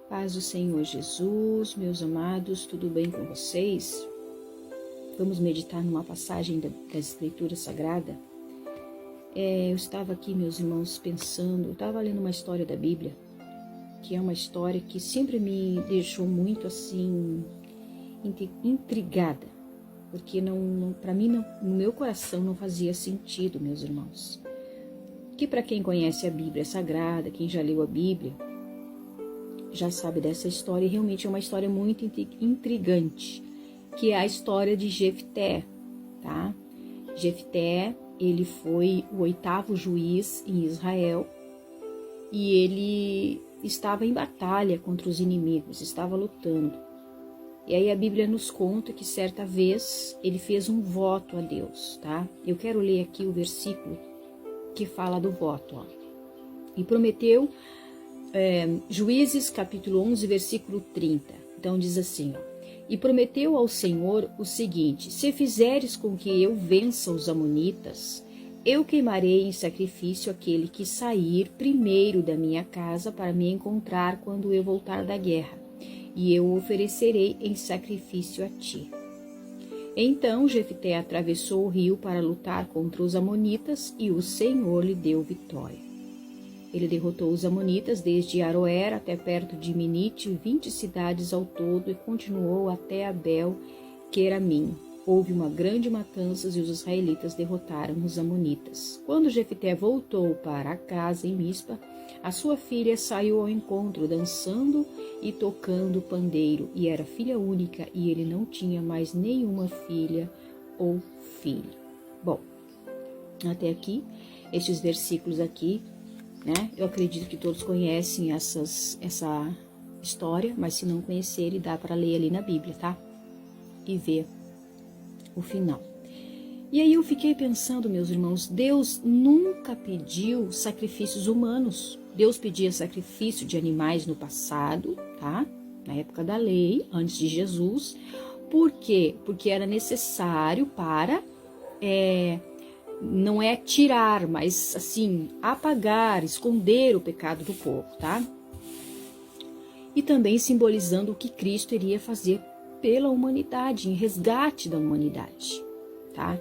Paz do Senhor Jesus, meus amados, tudo bem com vocês? Vamos meditar numa passagem da Escritura Sagrada. Eu estava aqui, meus irmãos, pensando, eu estava lendo uma história da Bíblia, que é uma história que sempre me deixou muito assim, intrigada, porque para mim, no meu coração não fazia sentido, meus irmãos. Que para quem conhece a Bíblia Sagrada, quem já leu a Bíblia, já sabe dessa história, e realmente é uma história muito intrigante, que é a história de Jefté, tá? Jefté, ele foi o 8º juiz em Israel, e ele estava em batalha contra os inimigos, estava lutando. E aí a Bíblia nos conta que certa vez ele fez um voto a Deus, tá? Eu quero ler aqui o versículo que fala do voto, ó. E prometeu, Juízes capítulo 11, versículo 30. Então diz assim, ó: e prometeu ao Senhor o seguinte: se fizeres com que eu vença os amonitas, eu queimarei em sacrifício aquele que sair primeiro da minha casa para me encontrar quando eu voltar da guerra, e eu o oferecerei em sacrifício a ti. Então Jefté atravessou o rio para lutar contra os amonitas, e o Senhor lhe deu vitória. Ele derrotou os amonitas desde Aroer até perto de Minite, 20 cidades ao todo, e continuou até Abel-Queramim. Houve uma grande matança e os israelitas derrotaram os amonitas. Quando Jefté voltou para casa em Mispa, a sua filha saiu ao encontro dançando e tocando pandeiro, e era filha única, e ele não tinha mais nenhuma filha ou filho. Bom, até aqui, estes versículos aqui, né? Eu acredito que todos conhecem essa história, mas se não conhecerem, dá para ler ali na Bíblia, tá? E ver o final. E aí eu fiquei pensando, meus irmãos, Deus nunca pediu sacrifícios humanos. Deus pedia sacrifício de animais no passado, tá? Na época da lei, antes de Jesus. Por quê? Porque era necessário para... não é tirar, mas assim, apagar, esconder o pecado do povo, tá? E também simbolizando o que Cristo iria fazer pela humanidade, em resgate da humanidade, tá?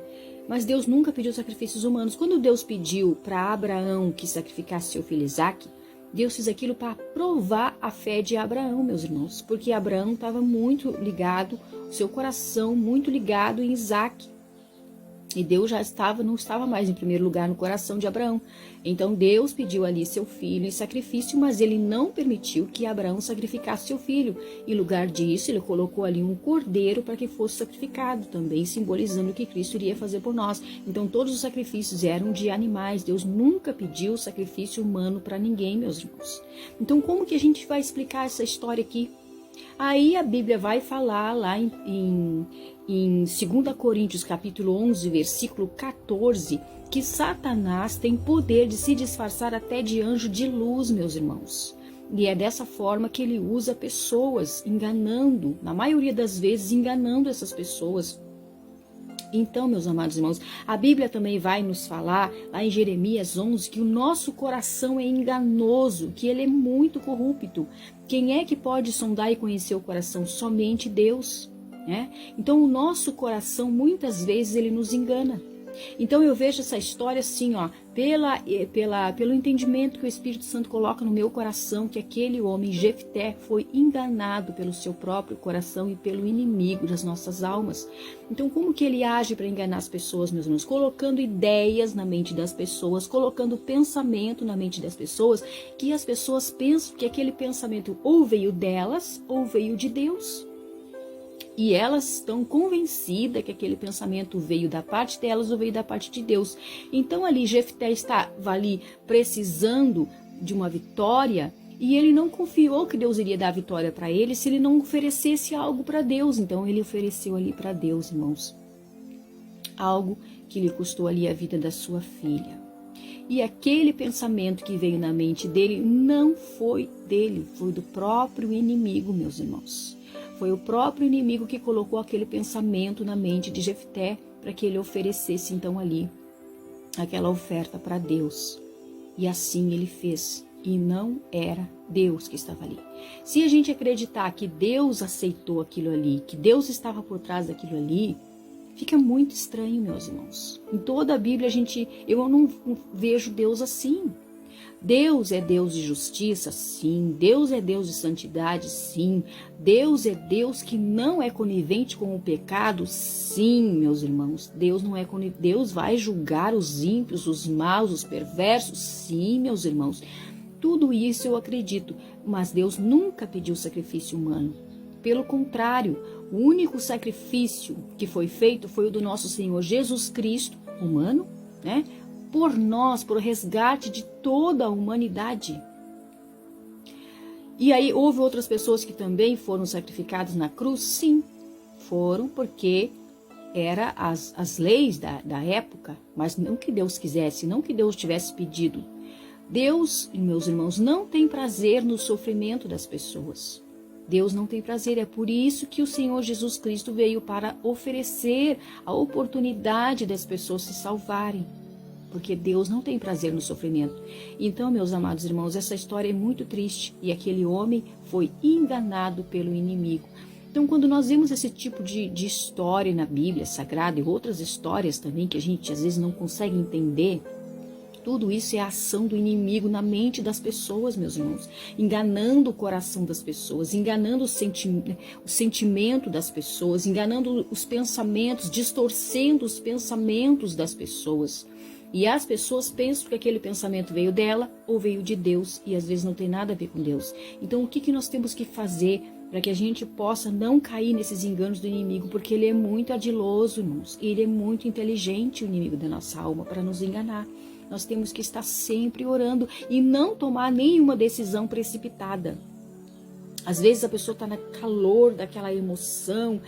Mas Deus nunca pediu sacrifícios humanos. Quando Deus pediu para Abraão que sacrificasse seu filho Isaque, Deus fez aquilo para provar a fé de Abraão, meus irmãos, porque Abraão estava muito ligado, seu coração muito ligado em Isaque. E Deus não estava mais em primeiro lugar no coração de Abraão. Então Deus pediu ali seu filho em sacrifício, mas ele não permitiu que Abraão sacrificasse seu filho. Em lugar disso, ele colocou ali um cordeiro para que fosse sacrificado, também simbolizando o que Cristo iria fazer por nós. Então todos os sacrifícios eram de animais. Deus nunca pediu sacrifício humano para ninguém, meus irmãos. Então como que a gente vai explicar essa história aqui? Aí a Bíblia vai falar lá em 2 Coríntios capítulo 11, versículo 14, que Satanás tem poder de se disfarçar até de anjo de luz, meus irmãos. E é dessa forma que ele usa pessoas, enganando, na maioria das vezes, enganando essas pessoas. Então, meus amados irmãos, a Bíblia também vai nos falar, lá em Jeremias 11, que o nosso coração é enganoso, que ele é muito corrupto. Quem é que pode sondar e conhecer o coração? Somente Deus, né? Então, o nosso coração, muitas vezes, ele nos engana. Então, eu vejo essa história assim, ó, pelo entendimento que o Espírito Santo coloca no meu coração, que aquele homem, Jefté, foi enganado pelo seu próprio coração e pelo inimigo das nossas almas. Então, como que ele age para enganar as pessoas, meus irmãos? Colocando ideias na mente das pessoas, colocando pensamento na mente das pessoas, que as pessoas pensam que aquele pensamento ou veio delas ou veio de Deus. E elas estão convencidas que aquele pensamento veio da parte delas ou veio da parte de Deus. Então ali Jefté estava ali precisando de uma vitória, e ele não confiou que Deus iria dar a vitória para ele se ele não oferecesse algo para Deus. Então ele ofereceu ali para Deus, irmãos, algo que lhe custou ali a vida da sua filha. E aquele pensamento que veio na mente dele não foi dele, foi do próprio inimigo, meus irmãos. Foi o próprio inimigo que colocou aquele pensamento na mente de Jefté para que ele oferecesse então ali aquela oferta para Deus. E assim ele fez. e não era Deus que estava ali. Se a gente acreditar que Deus aceitou aquilo ali, que Deus estava por trás daquilo ali, fica muito estranho, meus irmãos. Em toda a Bíblia eu não vejo Deus assim. Deus é Deus de justiça, sim. Deus é Deus de santidade, sim. Deus é Deus que não é conivente com o pecado, sim, meus irmãos. Deus vai julgar os ímpios, os maus, os perversos, sim, meus irmãos. Tudo isso eu acredito, mas Deus nunca pediu sacrifício humano. Pelo contrário, o único sacrifício que foi feito foi o do nosso Senhor Jesus Cristo, humano, né? Por nós, por resgate de toda a humanidade. E aí houve outras pessoas que também foram sacrificadas na cruz? Sim, foram, porque eram as leis da época, mas não que Deus quisesse, não que Deus tivesse pedido. Deus, meus irmãos, não tem prazer no sofrimento das pessoas. Deus não tem prazer, é por isso que o Senhor Jesus Cristo veio para oferecer a oportunidade das pessoas se salvarem. Porque Deus não tem prazer no sofrimento. Então, meus amados irmãos, essa história é muito triste e aquele homem foi enganado pelo inimigo. Então, quando nós vemos esse tipo de história na Bíblia Sagrada e outras histórias também que a gente às vezes não consegue entender, tudo isso é a ação do inimigo na mente das pessoas, meus irmãos, enganando o coração das pessoas, enganando o sentimento das pessoas, enganando os pensamentos, distorcendo os pensamentos das pessoas. E as pessoas pensam que aquele pensamento veio dela ou veio de Deus e às vezes não tem nada a ver com Deus. Então o que nós temos que fazer para que a gente possa não cair nesses enganos do inimigo? Porque ele é muito ardiloso, irmãos. Ele é muito inteligente, o inimigo da nossa alma, para nos enganar. Nós temos que estar sempre orando e não tomar nenhuma decisão precipitada. Às vezes a pessoa está no calor daquela emoção,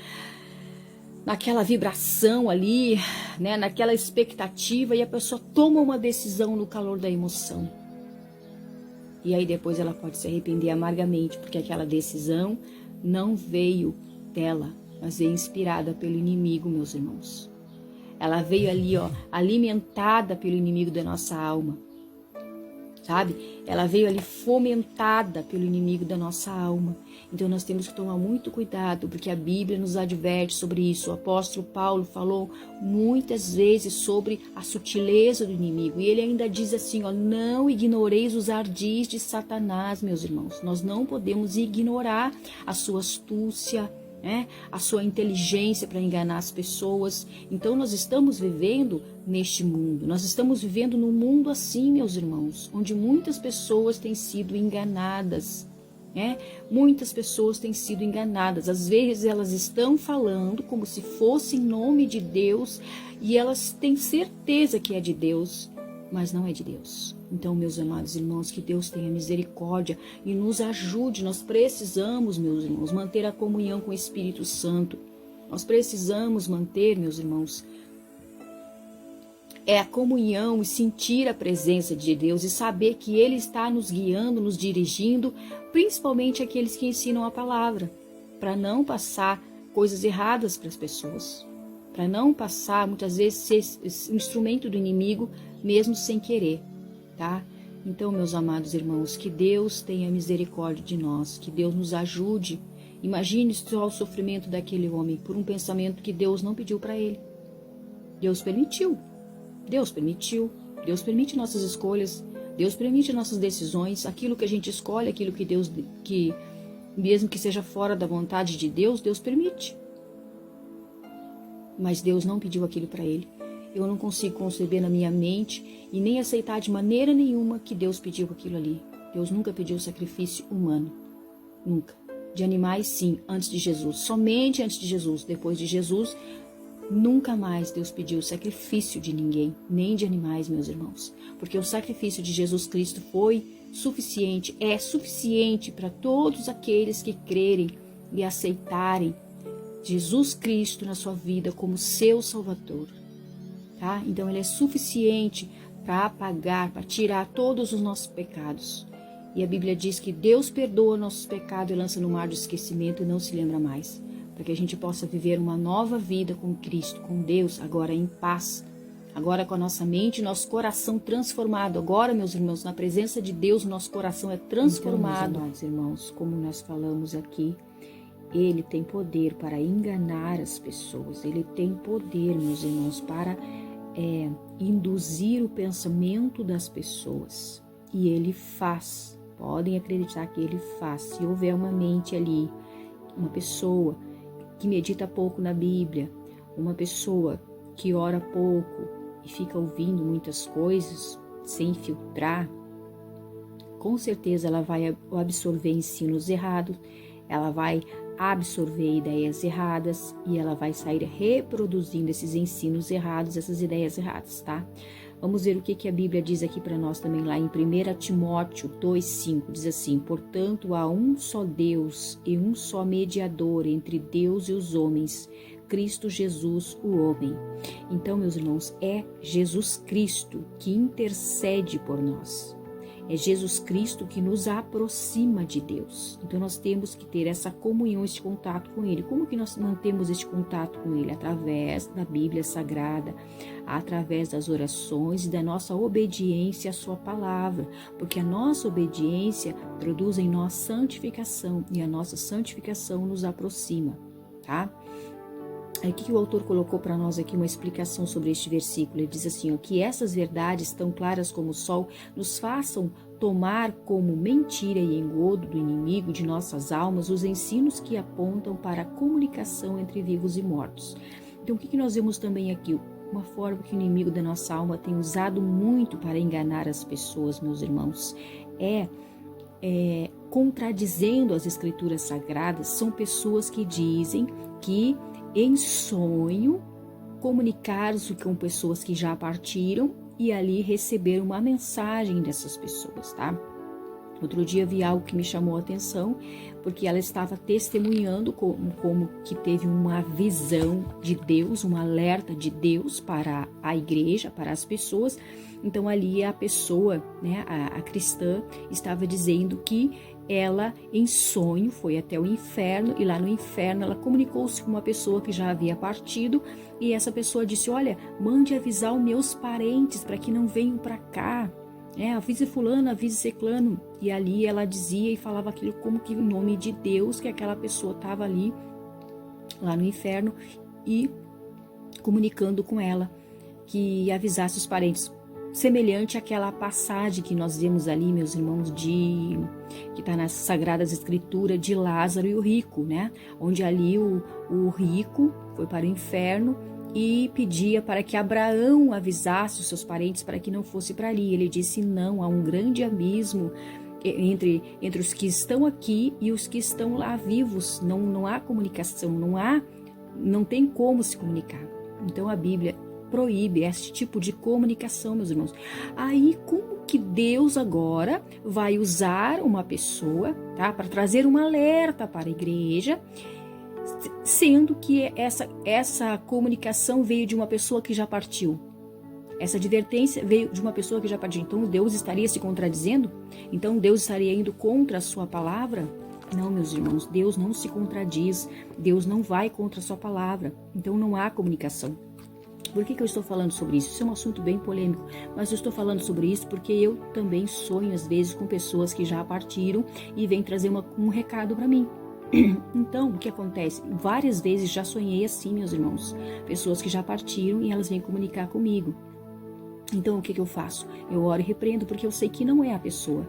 naquela vibração ali, né, naquela expectativa, e a pessoa toma uma decisão no calor da emoção. E aí depois ela pode se arrepender amargamente, porque aquela decisão não veio dela, mas veio inspirada pelo inimigo, meus irmãos. Ela veio ali, alimentada pelo inimigo da nossa alma, sabe? Ela veio ali fomentada pelo inimigo da nossa alma. Então nós temos que tomar muito cuidado, porque a Bíblia nos adverte sobre isso. O apóstolo Paulo falou muitas vezes sobre a sutileza do inimigo. E ele ainda diz assim, não ignoreis os ardis de Satanás, meus irmãos. Nós não podemos ignorar a sua astúcia, a sua inteligência para enganar as pessoas. Então nós estamos vivendo neste mundo, nós estamos vivendo num mundo assim, meus irmãos, onde muitas pessoas têm sido enganadas, muitas pessoas têm sido enganadas. Às vezes elas estão falando como se fosse em nome de Deus e elas têm certeza que é de Deus, mas não é de Deus. Então, meus amados irmãos, que Deus tenha misericórdia e nos ajude. Nós precisamos, meus irmãos, manter a comunhão com o Espírito Santo. Nós precisamos manter, meus irmãos, a comunhão e sentir a presença de Deus e saber que Ele está nos guiando, nos dirigindo, principalmente aqueles que ensinam a palavra, para não passar coisas erradas para as pessoas, para não passar, muitas vezes, ser instrumento do inimigo, mesmo sem querer, tá? Então, meus amados irmãos, que Deus tenha misericórdia de nós, que Deus nos ajude. Imagine só o sofrimento daquele homem por um pensamento que Deus não pediu para ele. Deus permitiu. Deus permite nossas escolhas, Deus permite nossas decisões, aquilo que a gente escolhe, aquilo que mesmo que seja fora da vontade de Deus, Deus permite. Mas Deus não pediu aquilo para ele. Eu não consigo conceber na minha mente e nem aceitar de maneira nenhuma que Deus pediu aquilo ali. Deus nunca pediu sacrifício humano, nunca. De animais, sim, antes de Jesus, somente antes de Jesus. Depois de Jesus, nunca mais Deus pediu sacrifício de ninguém, nem de animais, meus irmãos. Porque o sacrifício de Jesus Cristo foi suficiente, é suficiente para todos aqueles que crerem e aceitarem Jesus Cristo na sua vida como seu Salvador. Tá? Então ele é suficiente para apagar, para tirar todos os nossos pecados. E a Bíblia diz que Deus perdoa nossos pecados e lança no mar do esquecimento e não se lembra mais. Para que a gente possa viver uma nova vida com Cristo, com Deus, agora em paz. Agora com a nossa mente, nosso coração transformado. Agora, meus irmãos, na presença de Deus, nosso coração é transformado. Então, meus irmãos, como nós falamos aqui, ele tem poder para enganar as pessoas. Ele tem poder, meus irmãos, para induzir o pensamento das pessoas. E ele faz. Podem acreditar que ele faz. Se houver uma mente ali, uma pessoa que medita pouco na Bíblia, uma pessoa que ora pouco e fica ouvindo muitas coisas sem filtrar, com certeza ela vai absorver ensinos errados, ela vai absorver ideias erradas e ela vai sair reproduzindo esses ensinos errados, essas ideias erradas, tá? Vamos ver o que a Bíblia diz aqui para nós também lá em 1 Timóteo 2,5, diz assim: portanto, há um só Deus e um só mediador entre Deus e os homens, Cristo Jesus, o homem. Então, meus irmãos, é Jesus Cristo que intercede por nós. É Jesus Cristo que nos aproxima de Deus. Então, nós temos que ter essa comunhão, esse contato com Ele. Como que nós mantemos esse contato com Ele? Através da Bíblia Sagrada, através das orações e da nossa obediência à Sua palavra. Porque a nossa obediência produz em nós santificação e a nossa santificação nos aproxima, tá? Aí, o que o autor colocou para nós aqui, uma explicação sobre este versículo. Ele diz assim, ó, que essas verdades tão claras como o sol nos façam tomar como mentira e engodo do inimigo de nossas almas os ensinos que apontam para a comunicação entre vivos e mortos. Então, o que nós vemos também aqui? Uma forma que o inimigo da nossa alma tem usado muito para enganar as pessoas, meus irmãos, contradizendo as escrituras sagradas. São pessoas que dizem que em sonho, comunicar-se com pessoas que já partiram e ali receber uma mensagem dessas pessoas, tá? Outro dia vi algo que me chamou a atenção, porque ela estava testemunhando como que teve uma visão de Deus, um alerta de Deus para a igreja, para as pessoas. Então ali a pessoa, né, a cristã, estava dizendo que ela, em sonho, foi até o inferno e lá no inferno ela comunicou-se com uma pessoa que já havia partido e essa pessoa disse, olha, mande avisar os meus parentes para que não venham para cá, avise fulano, avise ciclano. E ali ela dizia e falava aquilo como que em nome de Deus, que aquela pessoa estava ali, lá no inferno, e comunicando com ela que avisasse os parentes. Semelhante àquela passagem que nós vemos ali, meus irmãos, que está nas Sagradas Escrituras, de Lázaro e o rico, né? Onde ali o rico foi para o inferno e pedia para que Abraão avisasse os seus parentes para que não fosse para ali. Ele disse, não, há um grande abismo entre os que estão aqui e os que estão lá vivos. Não há comunicação, não tem como se comunicar. Então a Bíblia proíbe esse tipo de comunicação, meus irmãos. Aí, como que Deus agora vai usar uma pessoa, tá, para trazer um alerta para a igreja, sendo que essa comunicação veio de uma pessoa que já partiu? Essa advertência veio de uma pessoa que já partiu. Então, Deus estaria se contradizendo? Então, Deus estaria indo contra a sua palavra? Não, meus irmãos, Deus não se contradiz. Deus não vai contra a sua palavra. Então, não há comunicação. Por que eu estou falando sobre isso? Isso é um assunto bem polêmico, mas eu estou falando sobre isso porque eu também sonho às vezes com pessoas que já partiram e vêm trazer um recado para mim. Então, o que acontece? Várias vezes já sonhei assim, meus irmãos. Pessoas que já partiram e elas vêm comunicar comigo. Então, o que eu faço? Eu oro e repreendo porque eu sei que não é a pessoa.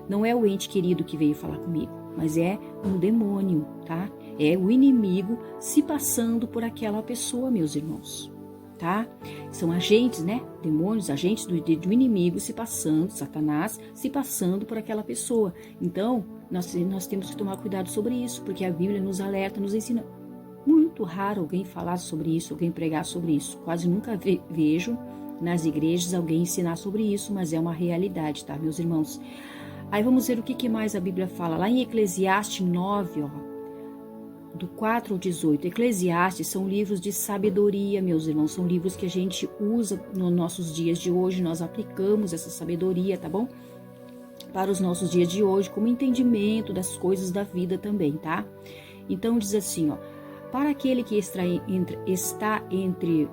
Não é o ente querido que veio falar comigo, mas é um demônio, tá? É o inimigo se passando por aquela pessoa, meus irmãos. Tá? São agentes, né? Demônios, agentes do inimigo se passando, Satanás se passando por aquela pessoa. Então, nós temos que tomar cuidado sobre isso, porque a Bíblia nos alerta, nos ensina. Muito raro alguém falar sobre isso, alguém pregar sobre isso. Quase nunca vejo nas igrejas alguém ensinar sobre isso, mas é uma realidade, tá, meus irmãos? Aí vamos ver o que mais a Bíblia fala. Lá em Eclesiastes 9, ó, do 4 ao 18. Eclesiastes são livros de sabedoria, meus irmãos. São livros que a gente usa nos nossos dias de hoje. Nós aplicamos essa sabedoria, tá bom? Para os nossos dias de hoje, como entendimento das coisas da vida também, tá? Então diz assim, ó. Para aquele que está entre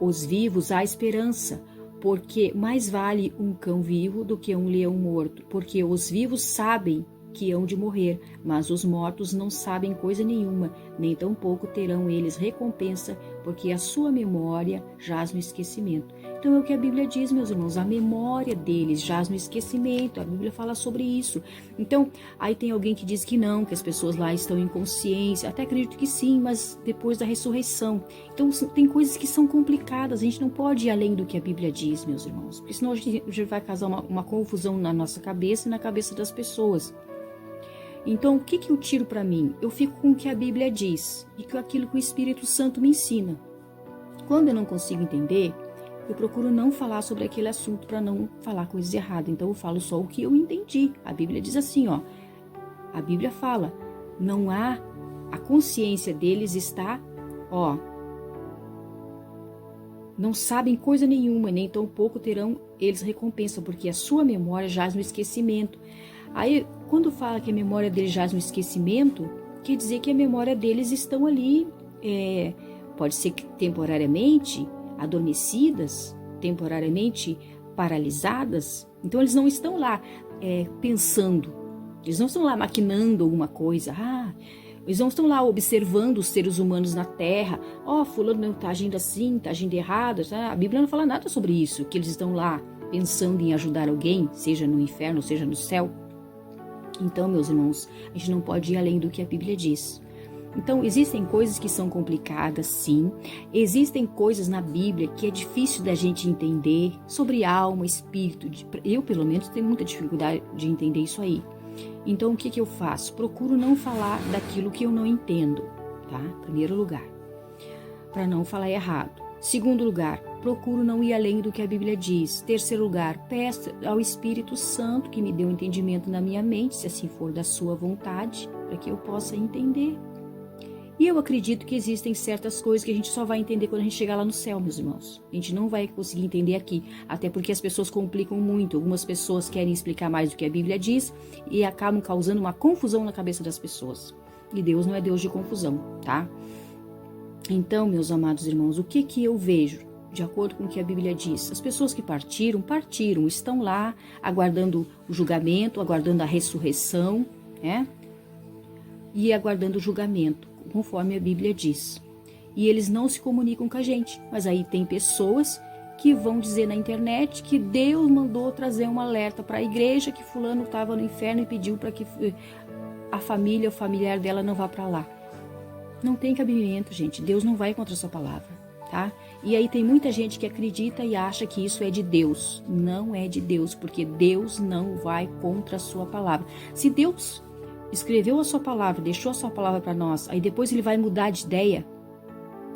os vivos há esperança, porque mais vale um cão vivo do que um leão morto, porque os vivos sabem que hão de morrer, mas os mortos não sabem coisa nenhuma, nem tampouco terão eles recompensa, porque a sua memória jaz no esquecimento. Então é o que a Bíblia diz, meus irmãos, a memória deles jaz no esquecimento, a Bíblia fala sobre isso. Então, aí tem alguém que diz que não, que as pessoas lá estão em consciência, até acredito que sim, mas depois da ressurreição. Então, tem coisas que são complicadas, a gente não pode ir além do que a Bíblia diz, meus irmãos, porque senão a gente vai causar uma confusão na nossa cabeça e na cabeça das pessoas. Então, o que eu tiro para mim? Eu fico com o que a Bíblia diz e com aquilo que o Espírito Santo me ensina. Quando eu não consigo entender, eu procuro não falar sobre aquele assunto para não falar coisas erradas. Então, eu falo só o que eu entendi. A Bíblia diz assim, ó. A Bíblia fala, não há, a consciência deles está, ó, não sabem coisa nenhuma, nem tampouco terão eles recompensa, porque a sua memória jaz no esquecimento. Aí, quando fala que a memória deles jaz no esquecimento, quer dizer que a memória deles estão ali, pode ser que temporariamente adormecidas, temporariamente paralisadas. Então, eles não estão lá pensando, eles não estão lá maquinando alguma coisa. Eles não estão lá observando os seres humanos na Terra. Fulano está agindo assim, está agindo errado. A Bíblia não fala nada sobre isso, que eles estão lá pensando em ajudar alguém, seja no inferno, seja no céu. Então, meus irmãos, a gente não pode ir além do que a Bíblia diz. Então, existem coisas que são complicadas, sim. Existem coisas na Bíblia que é difícil da gente entender sobre alma, espírito. Eu, pelo menos, tenho muita dificuldade de entender isso aí. Então, o que eu faço? Procuro não falar daquilo que eu não entendo, tá? Primeiro lugar, para não falar errado. Segundo lugar, procuro não ir além do que a Bíblia diz. Terceiro lugar, peço ao Espírito Santo que me dê um entendimento na minha mente, se assim for da sua vontade, para que eu possa entender. E eu acredito que existem certas coisas que a gente só vai entender quando a gente chegar lá no céu, meus irmãos. A gente não vai conseguir entender aqui, até porque as pessoas complicam muito. Algumas pessoas querem explicar mais do que a Bíblia diz e acabam causando uma confusão na cabeça das pessoas. E Deus não é Deus de confusão, tá? Então, meus amados irmãos, o que eu vejo? De acordo com o que a Bíblia diz, as pessoas que partiram, estão lá aguardando o julgamento, aguardando a ressurreição, né? E aguardando o julgamento, conforme a Bíblia diz. E eles não se comunicam com a gente, mas aí tem pessoas que vão dizer na internet que Deus mandou trazer um alerta para a igreja que fulano estava no inferno e pediu para que a família, o familiar dela não vá para lá. Não tem cabimento, gente. Deus não vai contra a sua palavra, tá? E aí tem muita gente que acredita e acha que isso é de Deus. Não é de Deus, porque Deus não vai contra a sua palavra. Se Deus escreveu a sua palavra, deixou a sua palavra para nós, aí depois ele vai mudar de ideia,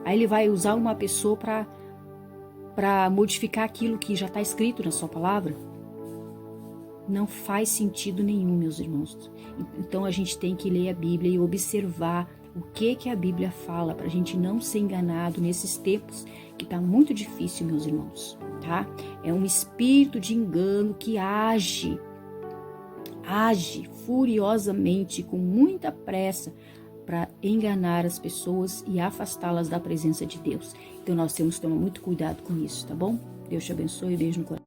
aí ele vai usar uma pessoa para modificar aquilo que já está escrito na sua palavra, não faz sentido nenhum, meus irmãos. Então a gente tem que ler a Bíblia e observar o que a Bíblia fala, para a gente não ser enganado nesses tempos que está muito difícil, meus irmãos, tá? É um espírito de engano que age furiosamente, com muita pressa, para enganar as pessoas e afastá-las da presença de Deus. Então nós temos que tomar muito cuidado com isso, tá bom? Deus te abençoe, beijo no coração.